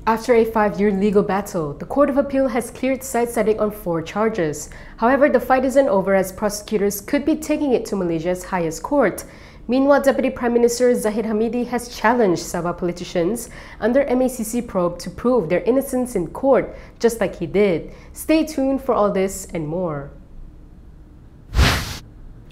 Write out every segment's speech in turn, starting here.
After a 5-year legal battle, the Court of Appeal has cleared Syed Saddiq on 4 charges. However, the fight isn't over as prosecutors could be taking it to Malaysia's highest court. Meanwhile, Deputy Prime Minister Zahid Hamidi has challenged Sabah politicians under MACC probe to prove their innocence in court, just like he did. Stay tuned for all this and more.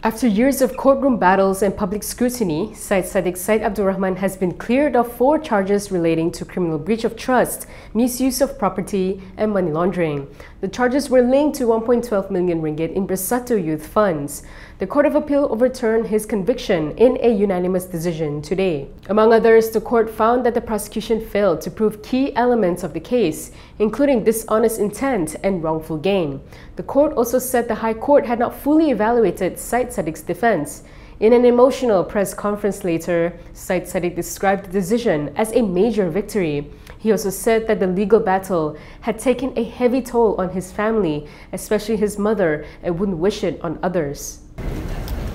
After years of courtroom battles and public scrutiny, Syed Saddiq's Syed Rahman has been cleared of 4 charges relating to criminal breach of trust, misuse of property, and money laundering. The charges were linked to 1.12 million ringgit in Bersatu Youth funds. The Court of Appeal overturned his conviction in a unanimous decision today. Among others, the court found that the prosecution failed to prove key elements of the case, including dishonest intent and wrongful gain. The court also said the High Court had not fully evaluated Syed Saddiq's defense. In an emotional press conference later, Syed Saddiq described the decision as a major victory. He also said that the legal battle had taken a heavy toll on his family, especially his mother, and wouldn't wish it on others.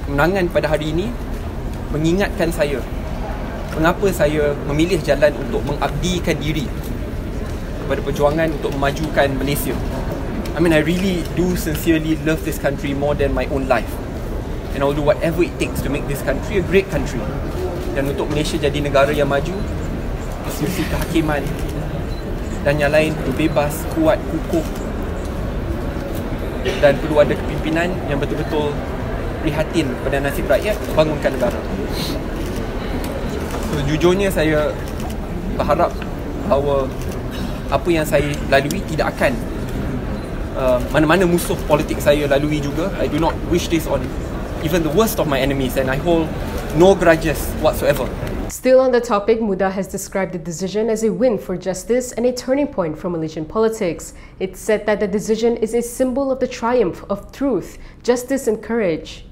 Kemenangan pada hari ini mengingatkan saya mengapa saya memilih jalan untuk mengabdikan diri kepada perjuangan untuk memajukan Malaysia. I mean, I really do sincerely love this country more than my own life. And I'll do whatever it takes to make this country a great country. Dan untuk Malaysia jadi negara yang maju, institusi kehakiman dan yang lain bebas, kuat, kukuh, dan perlu ada kepimpinan yang betul-betul prihatin pada nasib rakyat, bangunkan negara. Sejujurnya saya berharap bahawa apa yang saya lalui tidak akan mana-mana musuh politik saya lalui juga. I do not wish this on even the worst of my enemies, and I hold no grudges whatsoever. Still on the topic, Muda has described the decision as a win for justice and a turning point for Malaysian politics. It said that the decision is a symbol of the triumph of truth, justice and courage.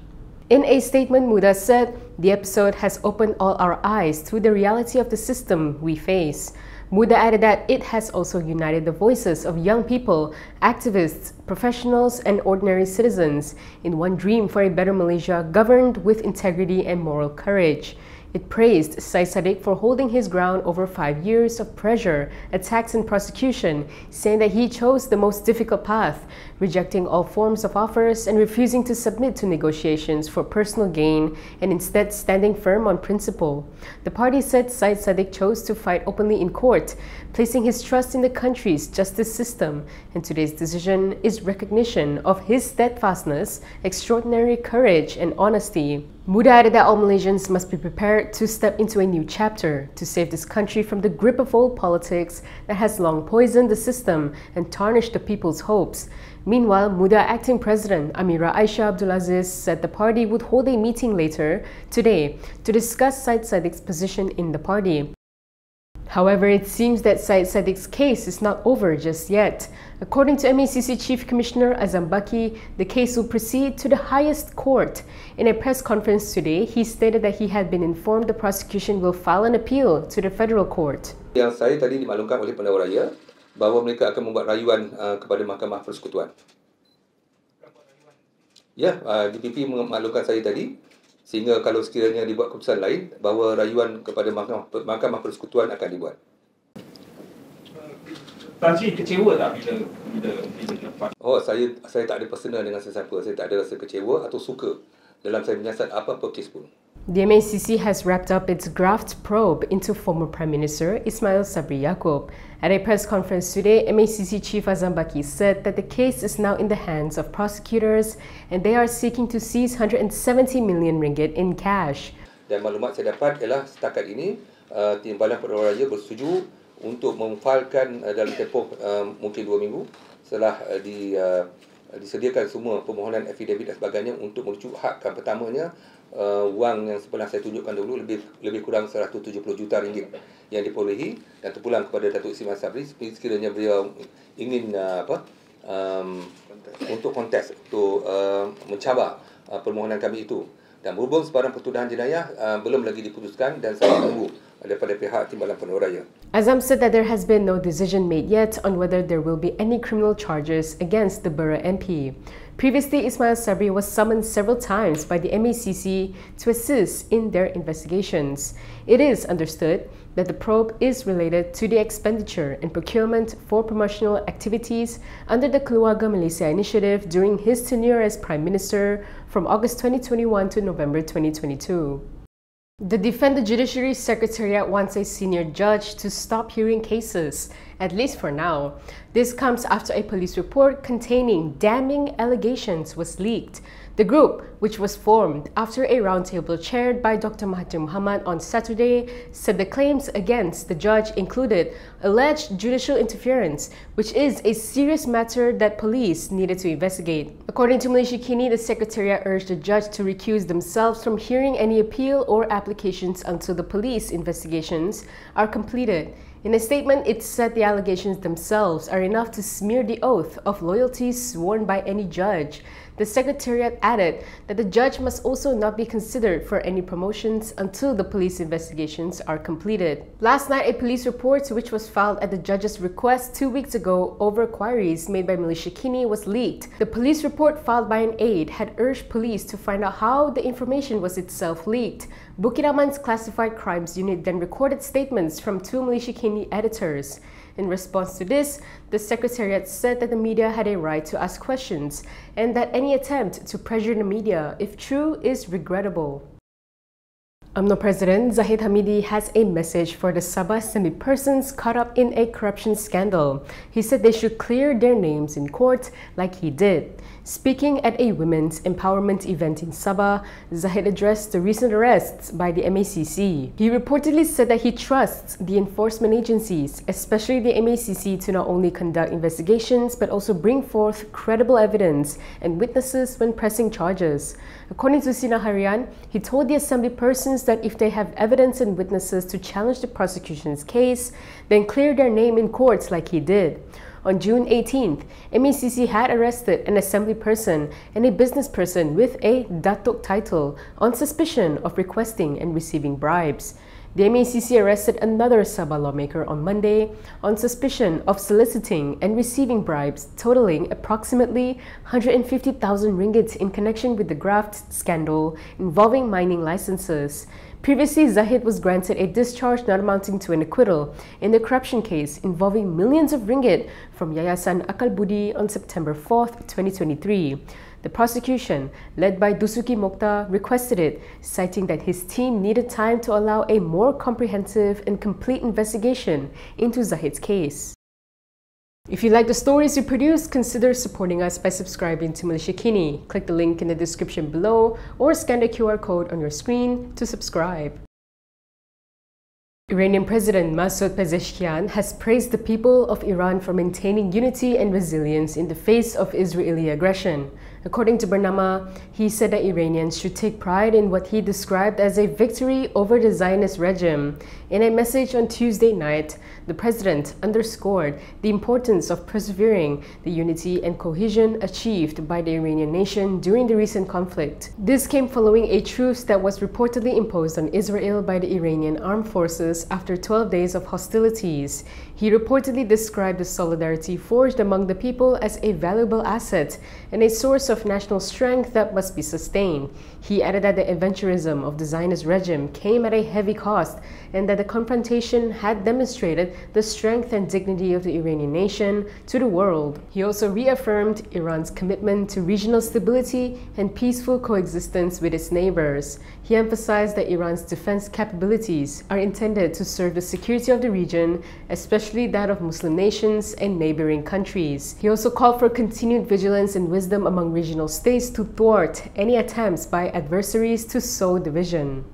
In a statement, Muda said, "The episode has opened all our eyes to the reality of the system we face." Muda added that it has also united the voices of young people, activists, professionals, and ordinary citizens in one dream for a better Malaysia governed with integrity and moral courage. It praised Syed Saddiq for holding his ground over 5 years of pressure, attacks and prosecution, saying that he chose the most difficult path, rejecting all forms of offers and refusing to submit to negotiations for personal gain and instead standing firm on principle. The party said Syed Saddiq chose to fight openly in court, placing his trust in the country's justice system, and today's decision is recognition of his steadfastness, extraordinary courage and honesty. Muda added that all Malaysians must be prepared to step into a new chapter to save this country from the grip of old politics that has long poisoned the system and tarnished the people's hopes. Meanwhile, Muda Acting President Amira Aisha Abdul Aziz said the party would hold a meeting later today to discuss Syed Saddiq's position in the party. However, it seems that Syed Saddiq's case is not over just yet. According to MACC Chief Commissioner Azam Baki, the case will proceed to the highest court. In a press conference today, he stated that he had been informed the prosecution will file an appeal to the federal court. Yang saya tadi dimaklumkan oleh pendakwa raya bahawa mereka akan membuat rayuan kepada Mahkamah Persekutuan. Ya, DPP memaklumkan saya tadi, sehingga kalau sekiranya dibuat keputusan lain, bahawa rayuan kepada Mahkamah Persekutuan akan dibuat. Tan Sri kecewa tak bila dapat? Oh, saya tak ada personal dengan sesiapa. Saya tak ada rasa kecewa atau suka dalam saya menyiasat apa-apa kes pun. The MACC has wrapped up its graft probe into former Prime Minister Ismail Sabri Yaakob. At a press conference today, MACC Chief Azam Baki said that the case is now in the hands of prosecutors and they are seeking to seize 170 million ringgit in cash. Dan maklumat saya dapat ialah setakat ini Timbalan Pendakwa Raya bersetuju untuk memfailkan dalam tempoh mungkin 2 minggu setelah disediakan semua permohonan affidavit dan sebagainya untuk merujuk hakkan pertamanya wang yang pernah saya tunjukkan dulu lebih kurang 170 juta ringgit yang diperolehi dan terpulang kepada Datuk Ismail Sabri sekiranya beliau ingin untuk kontes untuk mencabar permohonan kami itu. Dan berhubung sebarang pertuduhan jenayah belum lagi diputuskan dan saya menunggu daripada pihak Timbalan Pendakwa Raya. Azam said that there has been no decision made yet on whether there will be any criminal charges against the Borough MP. Previously, Ismail Sabri was summoned several times by the MACC to assist in their investigations. It is understood that the probe is related to the expenditure and procurement for promotional activities under the Keluarga Malaysia initiative during his tenure as Prime Minister from August 2021 to November 2022. The Defender Judiciary Secretariat wants a senior judge to stop hearing cases, at least for now. This comes after a police report containing damning allegations was leaked. The group, which was formed after a roundtable chaired by Dr. Mahathir Mohamad on Saturday, said the claims against the judge included alleged judicial interference, which is a serious matter that police needed to investigate. According to Malaysia Kini, the Secretariat urged the judge to recuse themselves from hearing any appeal or applications until the police investigations are completed. In a statement, it said the allegations themselves are enough to smear the oath of loyalty sworn by any judge. The Secretariat added that the judge must also not be considered for any promotions until the police investigations are completed. Last night, a police report which was filed at the judge's request 2 weeks ago over queries made by Malaysia Kini was leaked. The police report filed by an aide had urged police to find out how the information was itself leaked. Bukit Aman's Classified Crimes Unit then recorded statements from 2 Malaysia Kini editors. In response to this, the Secretariat said that the media had a right to ask questions and that any attempt to pressure the media, if true, is regrettable. UMNO President Zahid Hamidi has a message for the Sabah Assembly persons caught up in a corruption scandal. He said they should clear their names in court like he did. Speaking at a women's empowerment event in Sabah, Zahid addressed the recent arrests by the MACC. He reportedly said that he trusts the enforcement agencies, especially the MACC, to not only conduct investigations but also bring forth credible evidence and witnesses when pressing charges. According to Sina Harian, he told the Assembly persons that if they have evidence and witnesses to challenge the prosecution's case, then clear their name in courts like he did. On June 18th, MACC had arrested an Assembly person and a business person with a Datuk title on suspicion of requesting and receiving bribes. The MACC arrested another Sabah lawmaker on Monday on suspicion of soliciting and receiving bribes totaling approximately 150,000 ringgit in connection with the graft scandal involving mining licenses. Previously, Zahid was granted a discharge not amounting to an acquittal in the corruption case involving millions of ringgit from Yayasan Akal Budi on September 4th, 2023. The prosecution, led by Dusuki Mokhtar, requested it, citing that his team needed time to allow a more comprehensive and complete investigation into Zahid's case. If you like the stories we produce, consider supporting us by subscribing to Malaysia Kini. Click the link in the description below or scan the QR code on your screen to subscribe. Iranian President Masoud Pezeshkian has praised the people of Iran for maintaining unity and resilience in the face of Israeli aggression. According to Bernama, he said that Iranians should take pride in what he described as a victory over the Zionist regime. In a message on Tuesday night, the president underscored the importance of persevering the unity and cohesion achieved by the Iranian nation during the recent conflict. This came following a truce that was reportedly imposed on Israel by the Iranian armed forces after 12 days of hostilities. He reportedly described the solidarity forged among the people as a valuable asset and a source of national strength that must be sustained. He added that the aventurism of the Zionist regime came at a heavy cost and that the confrontation had demonstrated the strength and dignity of the Iranian nation to the world. He also reaffirmed Iran's commitment to regional stability and peaceful coexistence with its neighbors. He emphasized that Iran's defense capabilities are intended to serve the security of the region, especially that of Muslim nations and neighboring countries. He also called for continued vigilance and wisdom among regional states to thwart any attempts by adversaries to sow division.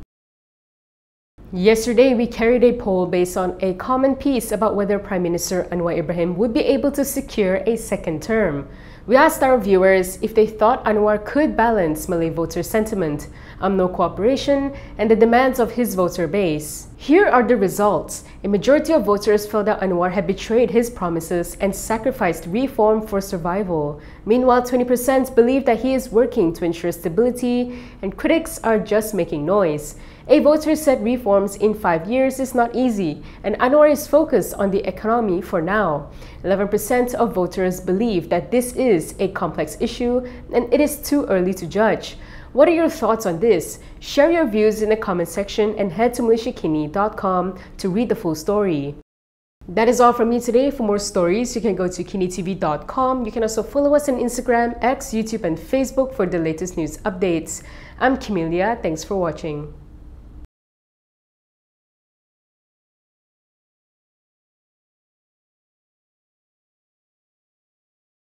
Yesterday, we carried a poll based on a common piece about whether Prime Minister Anwar Ibrahim would be able to secure a second term. We asked our viewers if they thought Anwar could balance Malay voter sentiment, UMNO cooperation, and the demands of his voter base. Here are the results. A majority of voters felt that Anwar had betrayed his promises and sacrificed reform for survival. Meanwhile, 20% believe that he is working to ensure stability, and critics are just making noise. A voter said reforms in 5 years is not easy, and Anwar is focused on the economy for now. 11% of voters believe that this is a complex issue and it is too early to judge. What are your thoughts on this? Share your views in the comment section and head to MalaysiaKini.com to read the full story. That is all from me today. For more stories, you can go to Kinitv.com. You can also follow us on Instagram, X, YouTube, and Facebook for the latest news updates. I'm Camelia. Thanks for watching.